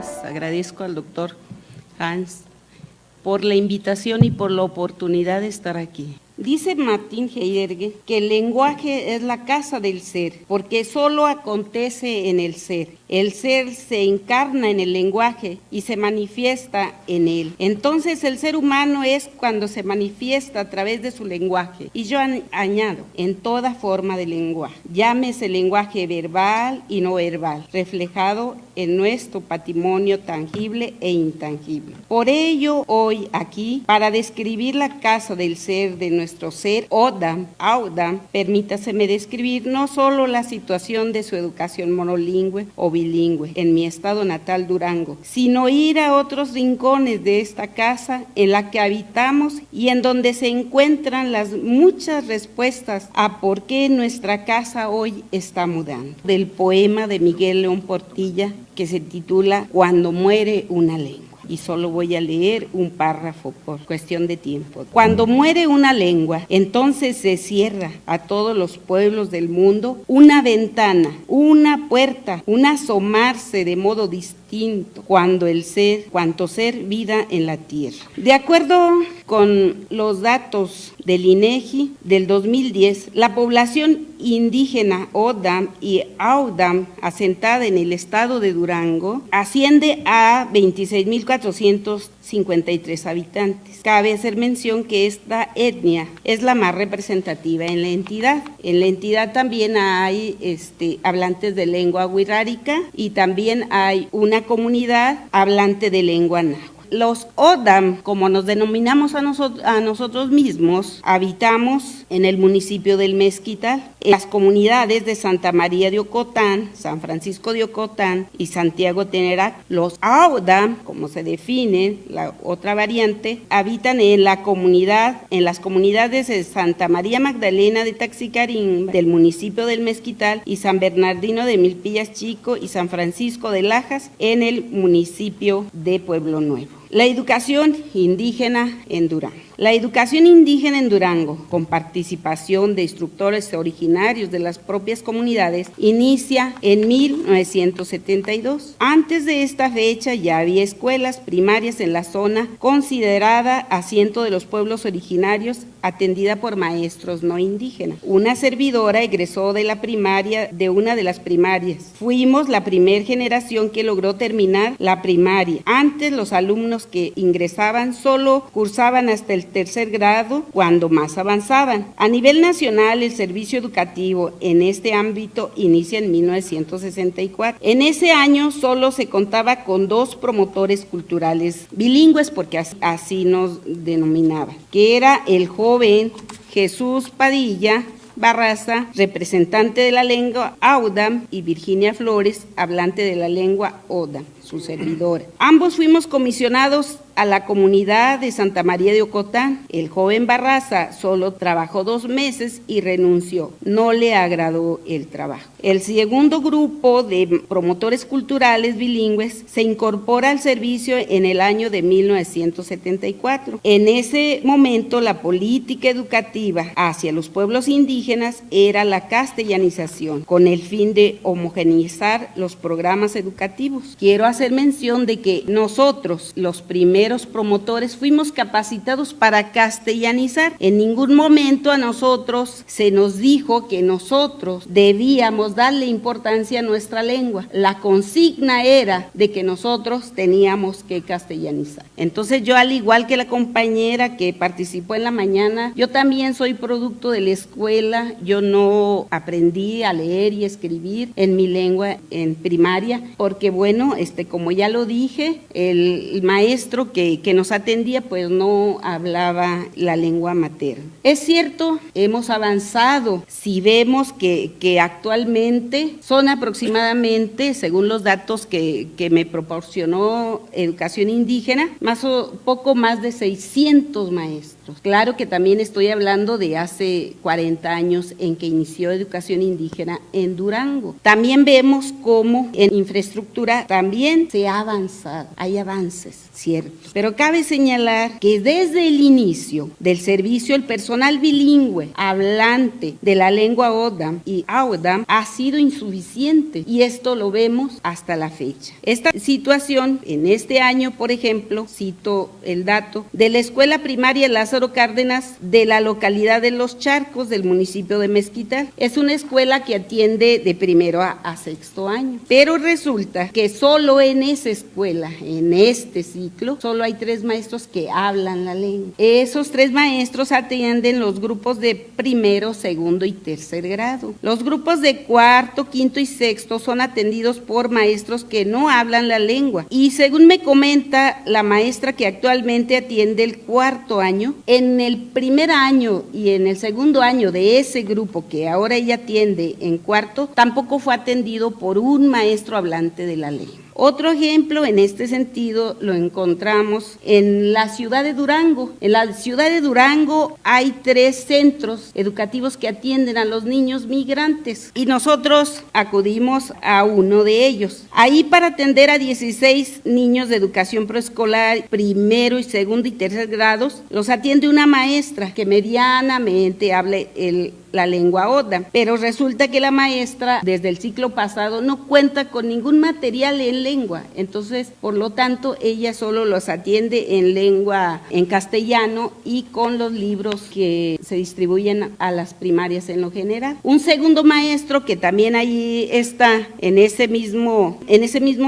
días. Agradezco al doctor Hans por la invitación y por la oportunidad de estar aquí. Dice Martin Heidegger que el lenguaje es la casa del ser, porque solo acontece en el ser. El ser se encarna en el lenguaje y se manifiesta en él. Entonces el ser humano es cuando se manifiesta a través de su lenguaje. Y yo añado, en toda forma de lenguaje. Llámese lenguaje verbal y no verbal, reflejado en nuestro patrimonio tangible e intangible. Por ello, hoy aquí, para describir la casa del ser de nuestro ser, Audam, permítaseme describir no solo la situación de su educación monolingüe o bilingüe en mi estado natal Durango, sino ir a otros rincones de esta casa en la que habitamos y en donde se encuentran las muchas respuestas a por qué nuestra casa hoy está mudando. Del poema de Miguel León Portilla que se titula Cuando muere una lengua. Y solo voy a leer un párrafo por cuestión de tiempo. Cuando muere una lengua, entonces se cierra a todos los pueblos del mundo una ventana, una puerta, un asomarse de modo distinto, cuanto ser vida en la tierra. De acuerdo con los datos del INEGI del 2010, la población indígena Odam y Audam asentada en el estado de Durango asciende a 26.453 habitantes. Cabe hacer mención que esta etnia es la más representativa en la entidad. En la entidad también hay hablantes de lengua wixárika y también hay una comunidad hablante de lengua náhuatl. Los Odam, como nos denominamos a nosotros mismos, habitamos en el municipio del Mezquital, en las comunidades de Santa María de Ocotán, San Francisco de Ocotán y Santiago Tenerac. Los Audam, como se define, la otra variante, habitan en las comunidades de Santa María Magdalena de Taxicarín, del municipio del Mezquital, y San Bernardino de Milpillas Chico y San Francisco de Lajas, en el municipio de Pueblo Nuevo. La educación indígena en Durango. La educación indígena en Durango, con participación de instructores originarios de las propias comunidades, inicia en 1972. Antes de esta fecha ya había escuelas primarias en la zona considerada asiento de los pueblos originarios, atendida por maestros no indígenas. Una servidora egresó de la primaria, de una de las primarias. Fuimos la primera generación que logró terminar la primaria. Antes los alumnos que ingresaban solo cursaban hasta el tercer grado, cuando más avanzaban. A nivel nacional, el servicio educativo en este ámbito inicia en 1964. En ese año solo se contaba con 2 promotores culturales bilingües, porque así nos denominaban, que era el joven Jesús Padilla Barraza, representante de la lengua Audam, y Virginia Flores, hablante de la lengua Odam, su servidora. Ambos fuimos comisionados a la comunidad de Santa María de Ocotán. El joven Barraza solo trabajó 2 meses y renunció. No le agradó el trabajo. El segundo grupo de promotores culturales bilingües se incorpora al servicio en el año de 1974. En ese momento, la política educativa hacia los pueblos indígenas era la castellanización, con el fin de homogeneizar los programas educativos. Quiero hacer mención de que nosotros, los primeros promotores, fuimos capacitados para castellanizar. En ningún momento a nosotros se nos dijo que nosotros debíamos darle importancia a nuestra lengua. La consigna era de que nosotros teníamos que castellanizar. Entonces yo, al igual que la compañera que participó en la mañana, yo también soy producto de la escuela. Yo no aprendí a leer y escribir en mi lengua en primaria, porque bueno, como ya lo dije, el maestro que nos atendía pues no hablaba la lengua materna. Es cierto, hemos avanzado. Si vemos que actualmente son aproximadamente, según los datos que me proporcionó Educación Indígena, poco más de 600 maestros. maestros. Claro que también estoy hablando de hace 40 años en que inició educación indígena en Durango. También vemos cómo en infraestructura también se ha avanzado, hay avances, cierto. Pero cabe señalar que desde el inicio del servicio el personal bilingüe hablante de la lengua Odam y Aodam ha sido insuficiente y esto lo vemos hasta la fecha. Esta situación en este año, por ejemplo, cito el dato de la escuela primaria Lázaro Cárdenas de la localidad de Los Charcos del municipio de Mezquital. Es una escuela que atiende de primero a sexto año, pero resulta que solo en esa escuela, en este ciclo, solo hay 3 maestros que hablan la lengua. Esos 3 maestros atienden los grupos de primero, segundo y tercer grado. Los grupos de cuarto, quinto y sexto son atendidos por maestros que no hablan la lengua. Y según me comenta la maestra que actualmente atiende el cuarto año, en el primer año y en el segundo año de ese grupo que ahora ella atiende en cuarto, tampoco fue atendido por un maestro hablante de la lengua. Otro ejemplo en este sentido lo encontramos en la ciudad de Durango. En la ciudad de Durango hay 3 centros educativos que atienden a los niños migrantes y nosotros acudimos a uno de ellos. Ahí para atender a 16 niños de educación preescolar, primero y segundo y tercer grados, los atiende una maestra que medianamente habla la lengua Odam, pero resulta que la maestra desde el ciclo pasado no cuenta con ningún material en lengua, entonces por lo tanto ella solo los atiende en lengua en castellano y con los libros que se distribuyen a las primarias en lo general. Un segundo maestro que también ahí está en ese mismo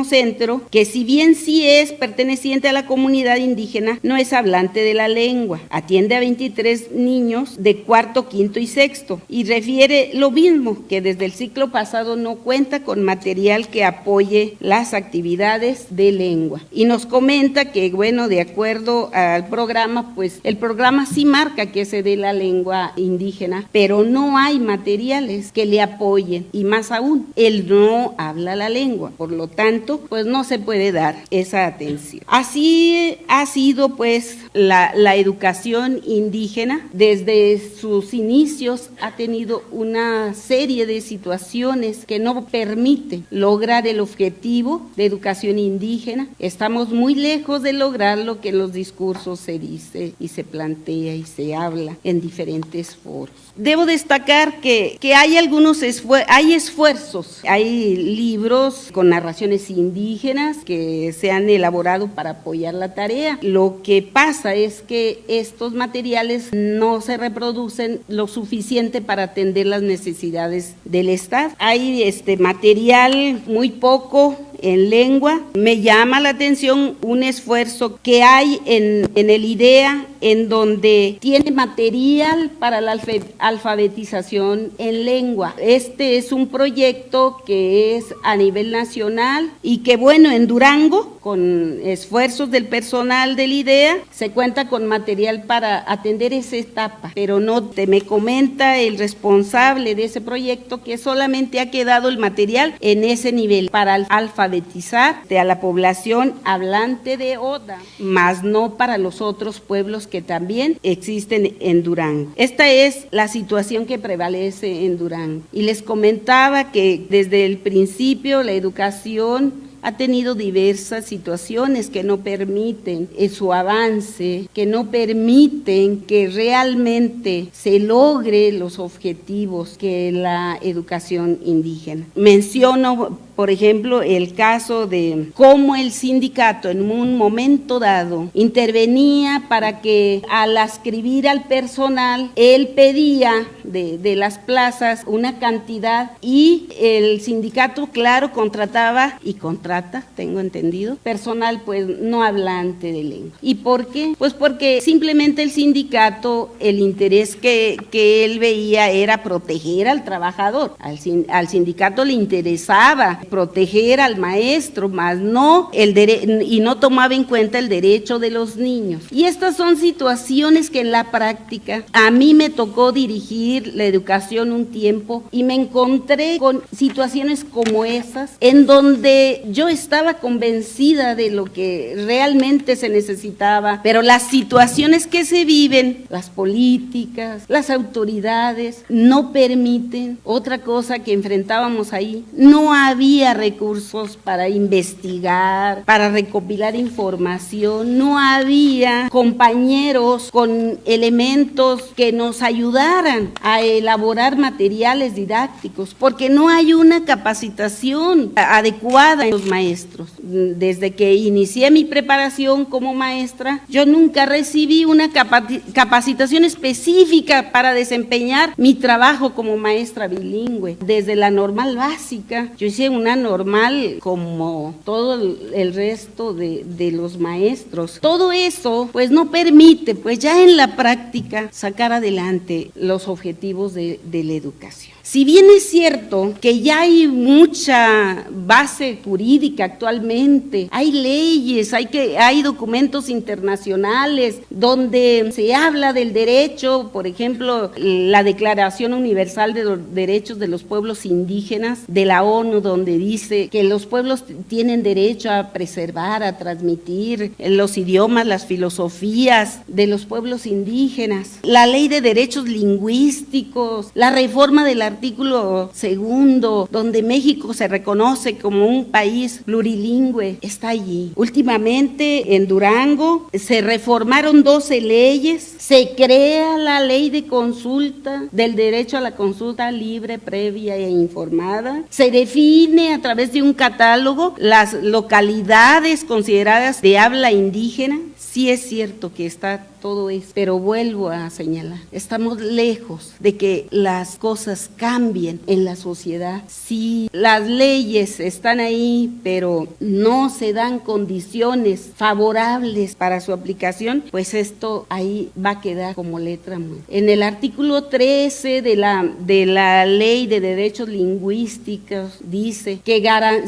centro, que si bien sí es perteneciente a la comunidad indígena, no es hablante de la lengua, atiende a 23 niños de cuarto, quinto y sexto. Y refiere lo mismo, que desde el ciclo pasado no cuenta con material que apoye las actividades de lengua. Y nos comenta que, bueno, de acuerdo al programa, pues el programa sí marca que se dé la lengua indígena, pero no hay materiales que le apoyen. Y más aún, él no habla la lengua, por lo tanto, pues no se puede dar esa atención. Así ha sido, pues, la educación indígena desde sus inicios ha tenido una serie de situaciones que no permiten lograr el objetivo de educación indígena. Estamos muy lejos de lograr lo que en los discursos se dice y se plantea y se habla en diferentes foros. Debo destacar que hay algunos esfuerzos, hay libros con narraciones indígenas que se han elaborado para apoyar la tarea. Lo que pasa es que estos materiales no se reproducen lo suficiente para atender las necesidades del Estado. Hay material muy poco en lengua. Me llama la atención un esfuerzo que hay en el IDEA, en donde tiene material para la alfabetización en lengua. Este es un proyecto que es a nivel nacional y que, bueno, en Durango, con esfuerzos del personal del IDEA, se cuenta con material para atender esa etapa, pero no me comenta el responsable de ese proyecto que solamente ha quedado el material en ese nivel para alfabetizar a la población hablante de Oda, más no para los otros pueblos que también existen en Durango. Esta es la situación que prevalece en Durango. Y les comentaba que desde el principio la educación ha tenido diversas situaciones que no permiten su avance, que no permiten que realmente se logre los objetivos que la educación indígena. Menciono, por ejemplo, el caso de cómo el sindicato en un momento dado intervenía para que al adscribir al personal, él pedía de las plazas una cantidad y el sindicato, claro, contrataba y contrata, tengo entendido, personal pues no hablante de lengua. ¿Y por qué? Pues porque simplemente el sindicato, el interés que él veía era proteger al trabajador. Al sindicato le interesaba proteger al maestro, más no y no tomaba en cuenta el derecho de los niños. Y estas son situaciones que en la práctica a mí me tocó dirigir la educación un tiempo y me encontré con situaciones como esas, en donde yo estaba convencida de lo que realmente se necesitaba, pero las situaciones que se viven, las políticas, las autoridades, no permiten. Otra cosa que enfrentábamos ahí, no había recursos para investigar, para recopilar información, no había compañeros con elementos que nos ayudaran a elaborar materiales didácticos, porque no hay una capacitación adecuada en los maestros. Desde que inicié mi preparación como maestra, yo nunca recibí una capacitación específica para desempeñar mi trabajo como maestra bilingüe. Desde la normal básica, yo hice una normal como todo el resto de los maestros. Todo eso pues no permite pues ya en la práctica sacar adelante los objetivos de la educación. Si bien es cierto que ya hay mucha base jurídica actualmente, hay leyes, hay documentos internacionales donde se habla del derecho, por ejemplo, la Declaración Universal de los Derechos de los Pueblos Indígenas de la ONU, donde dice que los pueblos tienen derecho a preservar, a transmitir los idiomas, las filosofías de los pueblos indígenas, la Ley de Derechos Lingüísticos, la reforma del artículo 2, donde México se reconoce como un país plurilingüe, está allí. Últimamente en Durango se reformaron 12 leyes, se crea la ley de consulta, del derecho a la consulta libre, previa e informada, se define a través de un catálogo las localidades consideradas de habla indígena. Sí es cierto que está todo eso, pero vuelvo a señalar, estamos lejos de que las cosas cambien en la sociedad. Si las leyes están ahí, pero no se dan condiciones favorables para su aplicación, pues esto ahí va a quedar como letra muerta. En el artículo 13 de la Ley de Derechos Lingüísticos dice que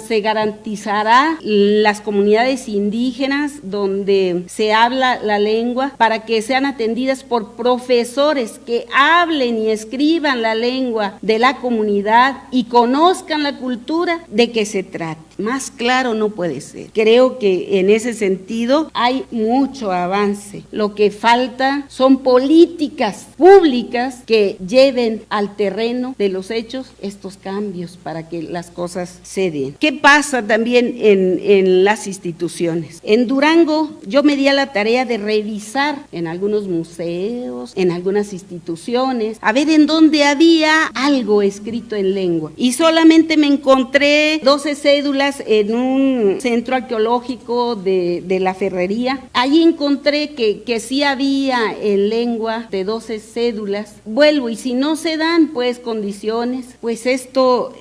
se garantizará las comunidades indígenas donde se habla la lengua para que sean atendidas por profesores que hablen y escriban la lengua de la comunidad y conozcan la cultura de que se trate. Más claro no puede ser. Creo que en ese sentido hay mucho avance. Lo que falta son políticas públicas que lleven al terreno de los hechos estos cambios para que las cosas se den. ¿Qué pasa también en las instituciones? En Durango yo me di a la tarea de revisar en algunos museos, en algunas instituciones, a ver en dónde había algo escrito en lengua. Y solamente me encontré 12 cédulas en un centro arqueológico de la Ferrería. Allí encontré que sí había en lengua de 12 cédulas. Vuelvo, y si no se dan pues condiciones, pues esto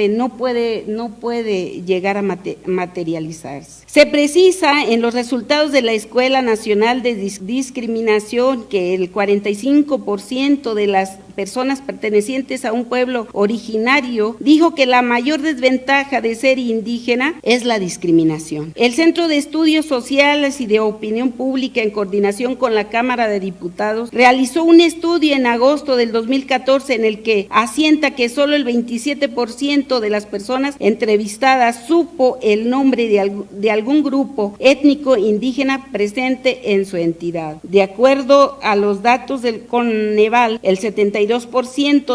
no puede llegar a materializarse. Se precisa en los resultados de la Escuela Nacional de Discriminación que el 45% de las personas pertenecientes a un pueblo originario dijo que la mayor desventaja de ser indígena es la discriminación. El Centro de Estudios Sociales y de Opinión Pública, en coordinación con la Cámara de Diputados, realizó un estudio en agosto del 2014 en el que asienta que solo el 27% de las personas entrevistadas supo el nombre de algún grupo étnico indígena presente en su entidad. De acuerdo a los datos del Coneval, el 72%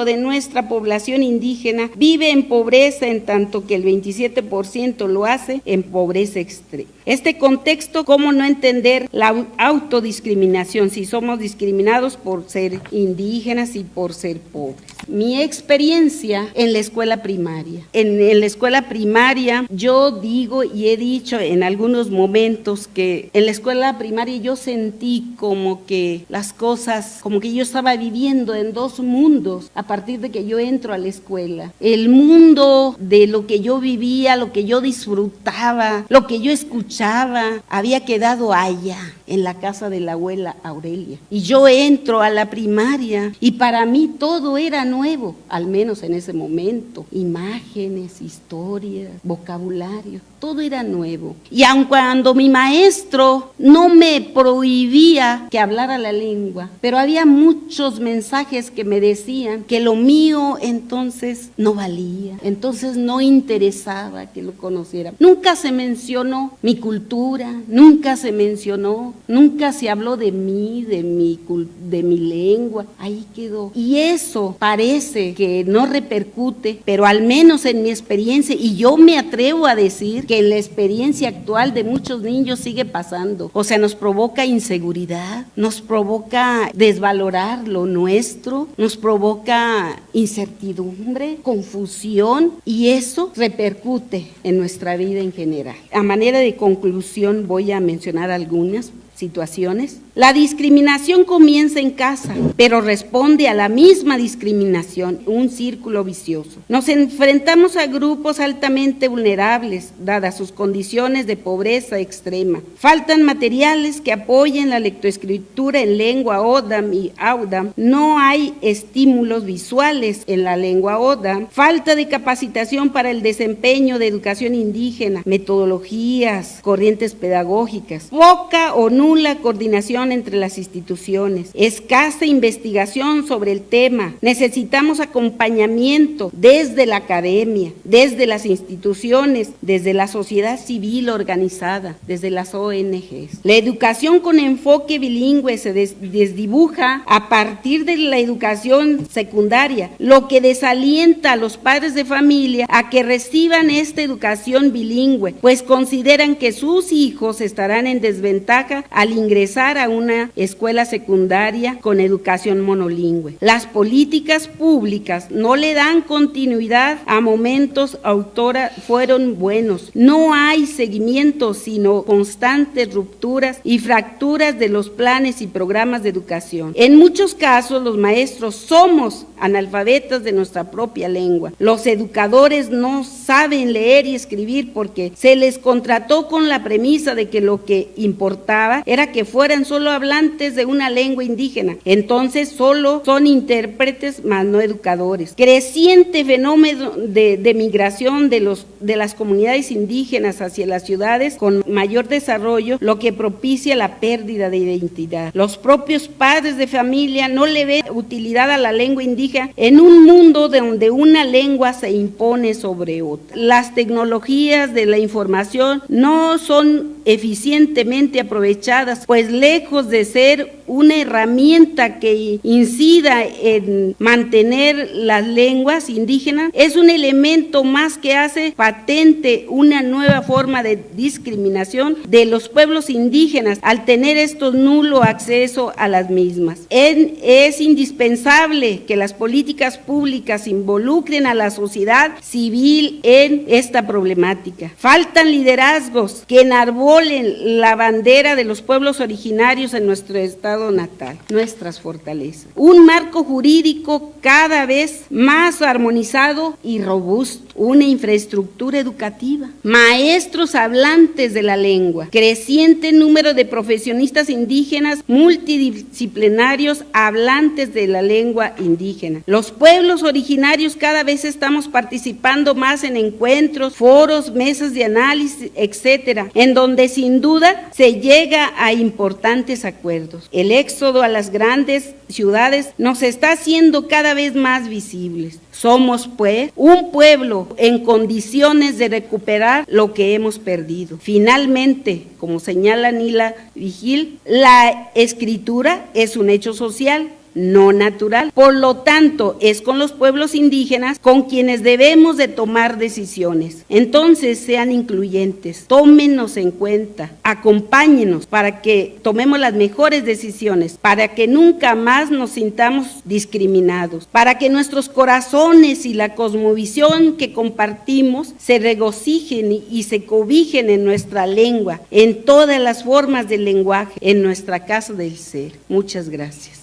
de nuestra población indígena vive en pobreza, en tanto que el 27% lo hace en pobreza extrema. Este contexto, ¿cómo no entender la autodiscriminación si somos discriminados por ser indígenas y por ser pobres? Mi experiencia en la escuela primaria. En la escuela primaria yo digo y he dicho en algunos momentos que en la escuela primaria yo sentí como que las cosas, como que yo estaba viviendo en dos mundos a partir de que yo entro a la escuela. El mundo de lo que yo vivía, lo que yo disfrutaba, lo que yo escuchaba, había quedado allá en la casa de la abuela Aurelia. Y yo entro a la primaria y para mí todo era nuevo, al menos en ese momento. Imágenes, historias, vocabulario, todo era nuevo. Y aun cuando mi maestro no me prohibía que hablara la lengua, pero había muchos mensajes que me decían que lo mío entonces no valía, entonces no interesaba que lo conociera. Nunca se mencionó mi cultura, nunca se mencionó, nunca se habló de mí, de mi lengua, ahí quedó. Y eso parece que no repercute, pero al menos en mi experiencia, y yo me atrevo a decir que en la experiencia actual de muchos niños sigue pasando. O sea, nos provoca inseguridad, nos provoca desvalorar lo nuestro, nos provoca incertidumbre, confusión, y eso repercute en nuestra vida en general. A manera de conclusión voy a mencionar algunas situaciones. La discriminación comienza en casa, pero responde a la misma discriminación, un círculo vicioso. Nos enfrentamos a grupos altamente vulnerables, dadas sus condiciones de pobreza extrema. Faltan materiales que apoyen la lectoescritura en lengua Odam y Audam. No hay estímulos visuales en la lengua Odam. Falta de capacitación para el desempeño de educación indígena, metodologías, corrientes pedagógicas. Poca o nula coordinación entre las instituciones, escasa investigación sobre el tema. Necesitamos acompañamiento desde la academia, desde las instituciones, desde la sociedad civil organizada, desde las ONGs. La educación con enfoque bilingüe se desdibuja a partir de la educación secundaria, lo que desalienta a los padres de familia a que reciban esta educación bilingüe, pues consideran que sus hijos estarán en desventaja al ingresar a una escuela secundaria con educación monolingüe. Las políticas públicas no le dan continuidad a momentos autora fueron buenos. No hay seguimiento, sino constantes rupturas y fracturas de los planes y programas de educación. En muchos casos, los maestros somos analfabetas de nuestra propia lengua. Los educadores no saben leer y escribir porque se les contrató con la premisa de que lo que importaba era que fueran solo hablantes de una lengua indígena. Entonces solo son intérpretes, más no educadores. Creciente fenómeno de migración de las comunidades indígenas hacia las ciudades con mayor desarrollo, lo que propicia la pérdida de identidad. Los propios padres de familia no le ven utilidad a la lengua indígena en un mundo donde una lengua se impone sobre otra. Las tecnologías de la información no son eficientemente aprovechadas, pues lejos de ser una herramienta que incida en mantener las lenguas indígenas, es un elemento más que hace patente una nueva forma de discriminación de los pueblos indígenas al tener estos nulo acceso a las mismas. Es indispensable que las políticas públicas involucren a la sociedad civil en esta problemática. Faltan liderazgos que enarbolen la bandera de los pueblos originarios en nuestro estado natal, nuestras fortalezas. Un marco jurídico cada vez más armonizado y robusto, una infraestructura educativa, maestros hablantes de la lengua, creciente número de profesionistas indígenas multidisciplinarios hablantes de la lengua indígena. Los pueblos originarios cada vez estamos participando más en encuentros, foros, mesas de análisis, etcétera, en donde sin duda se llega a importantes acuerdos. El éxodo a las grandes ciudades nos está haciendo cada vez más visibles. Somos, pues, un pueblo en condiciones de recuperar lo que hemos perdido. Finalmente, como señala Nila Vigil, la escritura es un hecho social no natural. Por lo tanto, es con los pueblos indígenas con quienes debemos de tomar decisiones. Entonces, sean incluyentes, tómenos en cuenta, acompáñenos para que tomemos las mejores decisiones, para que nunca más nos sintamos discriminados, para que nuestros corazones y la cosmovisión que compartimos se regocijen y se cobijen en nuestra lengua, en todas las formas del lenguaje, en nuestra casa del ser. Muchas gracias.